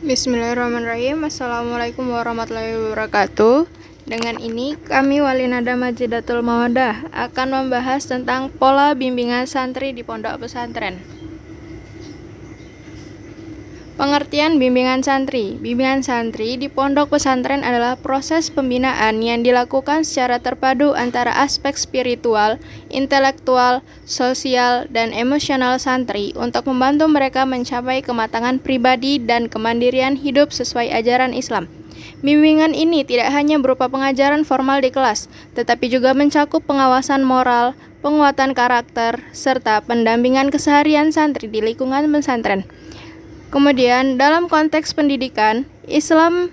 Bismillahirrahmanirrahim. Assalamualaikum warahmatullahi wabarakatuh. Dengan ini kami Walinada Majidatul Mawaddah akan membahas tentang pola bimbingan santri di pondok pesantren. Pengertian bimbingan santri. Bimbingan santri di pondok pesantren adalah proses pembinaan yang dilakukan secara terpadu antara aspek spiritual, intelektual, sosial, dan emosional santri untuk membantu mereka mencapai kematangan pribadi dan kemandirian hidup sesuai ajaran Islam. Bimbingan ini tidak hanya berupa pengajaran formal di kelas, tetapi juga mencakup pengawasan moral, penguatan karakter, serta pendampingan keseharian santri di lingkungan pesantren. Kemudian dalam konteks pendidikan Islam,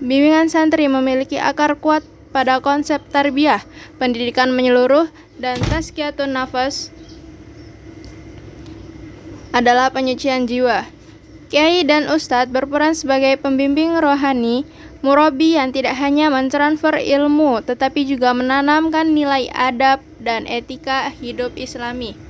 bimbingan santri memiliki akar kuat pada konsep tarbiyah, pendidikan menyeluruh, dan tazkiyatun nafas adalah penyucian jiwa. Kiai dan ustadz berperan sebagai pembimbing rohani, murabi yang tidak hanya mentransfer ilmu, tetapi juga menanamkan nilai adab dan etika hidup Islami.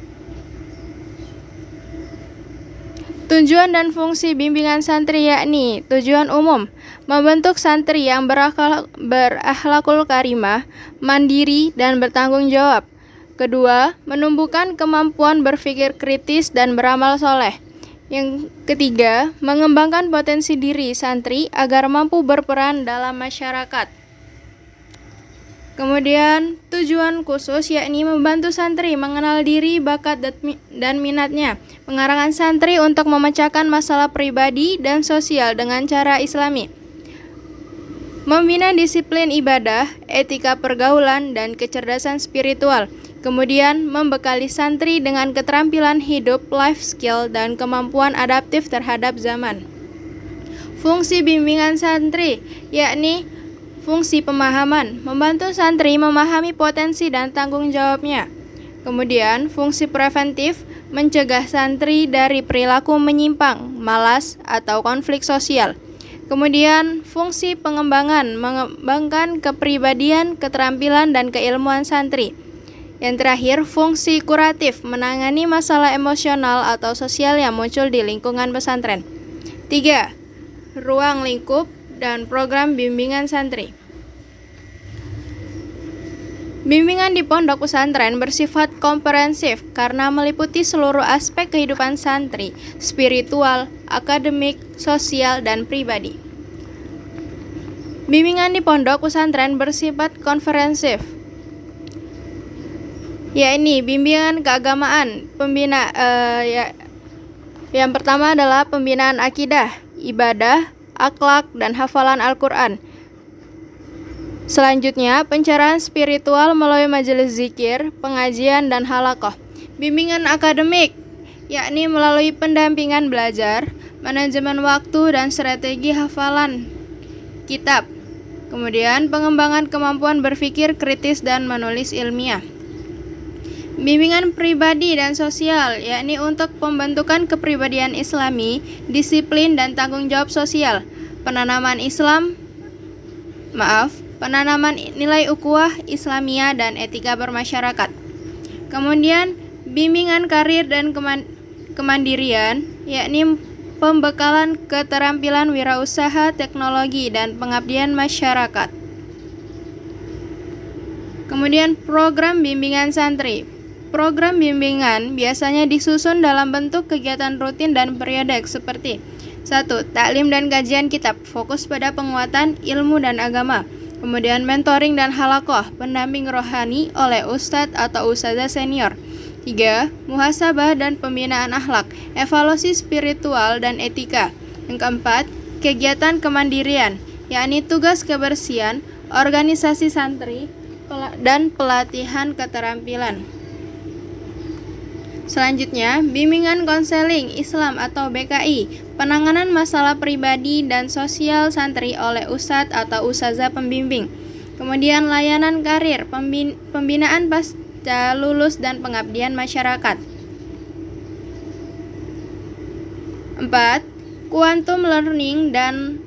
Tujuan dan fungsi bimbingan santri yakni tujuan umum, membentuk santri yang berakhlakul karimah, mandiri, dan bertanggung jawab. Kedua, menumbuhkan kemampuan berpikir kritis dan beramal soleh. Yang ketiga, mengembangkan potensi diri santri agar mampu berperan dalam masyarakat. Kemudian, tujuan khusus yakni membantu santri mengenal diri, bakat, dan minatnya, mengarahkan santri untuk memecahkan masalah pribadi dan sosial dengan cara Islami, membina disiplin ibadah, etika pergaulan, dan kecerdasan spiritual. Kemudian, membekali santri dengan keterampilan hidup, life skill, dan kemampuan adaptif terhadap zaman. Fungsi bimbingan santri yakni fungsi pemahaman, membantu santri memahami potensi dan tanggung jawabnya. Kemudian, fungsi preventif, mencegah santri dari perilaku menyimpang, malas, atau konflik sosial. Kemudian, fungsi pengembangan, mengembangkan kepribadian, keterampilan, dan keilmuan santri. Yang terakhir, fungsi kuratif, menangani masalah emosional atau sosial yang muncul di lingkungan pesantren. 3. Ruang lingkup dan program bimbingan santri. Bimbingan di pondok pesantren bersifat komprehensif karena meliputi seluruh aspek kehidupan santri, spiritual, akademik, sosial, dan pribadi. Bimbingan di pondok pesantren bersifat komprehensif, yakni bimbingan keagamaan, yang pertama adalah pembinaan akidah, ibadah, akhlak, dan hafalan Al-Quran. Selanjutnya, pencerahan spiritual melalui majelis zikir, pengajian, dan halaqah. Bimbingan akademik, yakni melalui pendampingan belajar, manajemen waktu, dan strategi hafalan kitab. Kemudian, pengembangan kemampuan berpikir kritis dan menulis ilmiah. Bimbingan pribadi dan sosial, yakni untuk pembentukan kepribadian Islami, disiplin, dan tanggung jawab sosial, penanaman nilai ukhuwah Islamiyah dan etika bermasyarakat. Kemudian, bimbingan karir dan kemandirian, yakni pembekalan keterampilan wirausaha, teknologi, dan pengabdian masyarakat. Kemudian, program bimbingan santri. Program bimbingan biasanya disusun dalam bentuk kegiatan rutin dan periodik seperti 1. Taklim dan kajian kitab, fokus pada penguatan ilmu dan agama. Kemudian mentoring dan halaqah, pendamping rohani oleh ustadz atau ustazah senior. 3. Muhasabah dan pembinaan akhlak, evaluasi spiritual dan etika. Yang keempat, kegiatan kemandirian, yakni tugas kebersihan, organisasi santri, dan pelatihan keterampilan. Selanjutnya, bimbingan konseling Islam atau BKI, penanganan masalah pribadi dan sosial santri oleh ustadz atau ustazah pembimbing. Kemudian layanan karir, pembinaan pasca lulus dan pengabdian masyarakat. 4. Quantum learning dan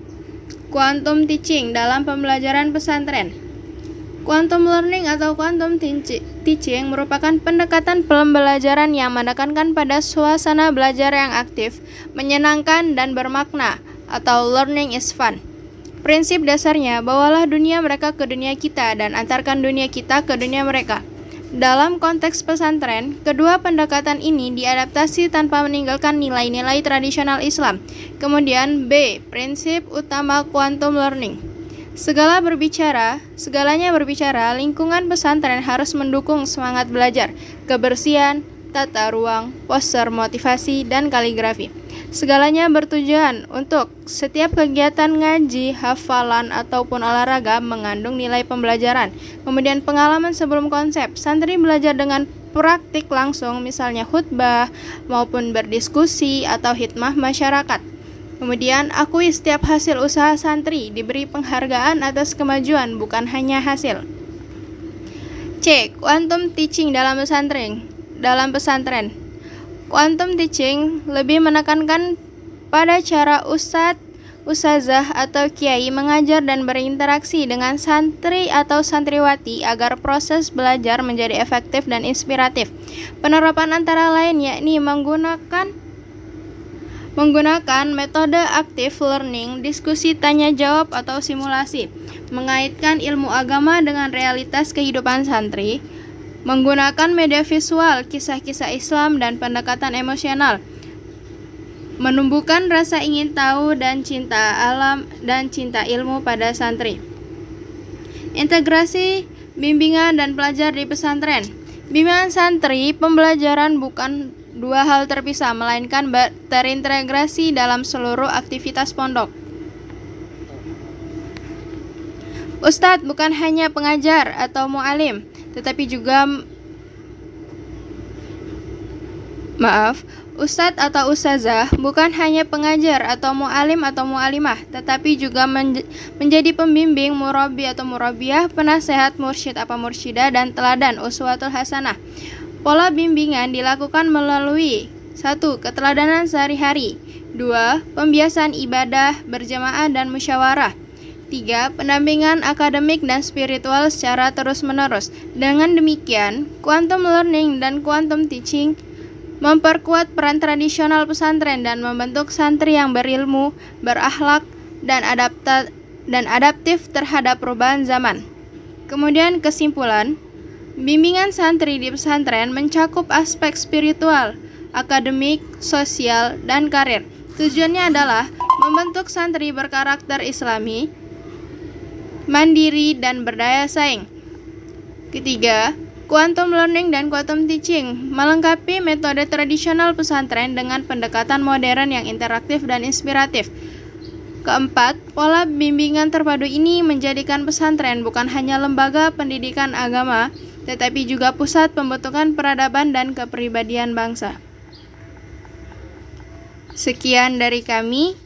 quantum teaching dalam pembelajaran pesantren. Quantum learning atau quantum teaching merupakan pendekatan pembelajaran yang menekankan pada suasana belajar yang aktif, menyenangkan, dan bermakna, atau learning is fun. Prinsip dasarnya, bawalah dunia mereka ke dunia kita dan antarkan dunia kita ke dunia mereka. Dalam konteks pesantren, kedua pendekatan ini diadaptasi tanpa meninggalkan nilai-nilai tradisional Islam. Kemudian B. Prinsip utama quantum learning. Segalanya berbicara, lingkungan pesantren harus mendukung semangat belajar, kebersihan, tata ruang, poster motivasi, dan kaligrafi. Segalanya bertujuan untuk setiap kegiatan ngaji, hafalan, ataupun olahraga mengandung nilai pembelajaran. Kemudian pengalaman sebelum konsep, santri belajar dengan praktik langsung, misalnya khutbah, maupun berdiskusi atau hikmah masyarakat. Kemudian, akui setiap hasil usaha santri, diberi penghargaan atas kemajuan, bukan hanya hasil. C. Quantum teaching dalam pesantren. Quantum teaching lebih menekankan pada cara ustazah atau kiai mengajar dan berinteraksi dengan santri atau santriwati agar proses belajar menjadi efektif dan inspiratif. Penerapan antara lain yakni menggunakan metode active learning, diskusi tanya jawab atau simulasi, mengaitkan ilmu agama dengan realitas kehidupan santri, menggunakan media visual, kisah-kisah Islam dan pendekatan emosional, menumbuhkan rasa ingin tahu dan cinta alam dan cinta ilmu pada santri. Integrasi bimbingan dan pelajar di pesantren. Bimbingan santri, pembelajaran bukan dua hal terpisah, melainkan terintegrasi dalam seluruh aktivitas pondok. Ustadz bukan hanya pengajar atau mu'alim, tetapi juga Ustadz atau ustazah bukan hanya pengajar atau mu'alim atau mu'alimah, tetapi juga menjadi pembimbing, murabi atau murabiah, penasehat, mursyid atau mursyidah, dan teladan, uswatul hasanah. Pola bimbingan dilakukan melalui 1. Keteladanan sehari-hari, 2. Pembiasaan ibadah, berjamaah dan musyawarah, 3. Pendampingan akademik dan spiritual secara terus-menerus. Dengan demikian, quantum learning dan quantum teaching memperkuat peran tradisional pesantren dan membentuk santri yang berilmu, berakhlak, dan adaptif terhadap perubahan zaman. Kemudian kesimpulan, bimbingan santri di pesantren mencakup aspek spiritual, akademik, sosial, dan karir. Tujuannya adalah membentuk santri berkarakter Islami, mandiri, dan berdaya saing. Ketiga, quantum learning dan quantum teaching melengkapi metode tradisional pesantren dengan pendekatan modern yang interaktif dan inspiratif. Keempat, pola bimbingan terpadu ini menjadikan pesantren bukan hanya lembaga pendidikan agama, tetapi juga pusat pembentukan peradaban dan kepribadian bangsa. Sekian dari kami.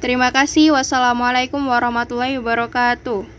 Terima kasih. Wassalamualaikum warahmatullahi wabarakatuh.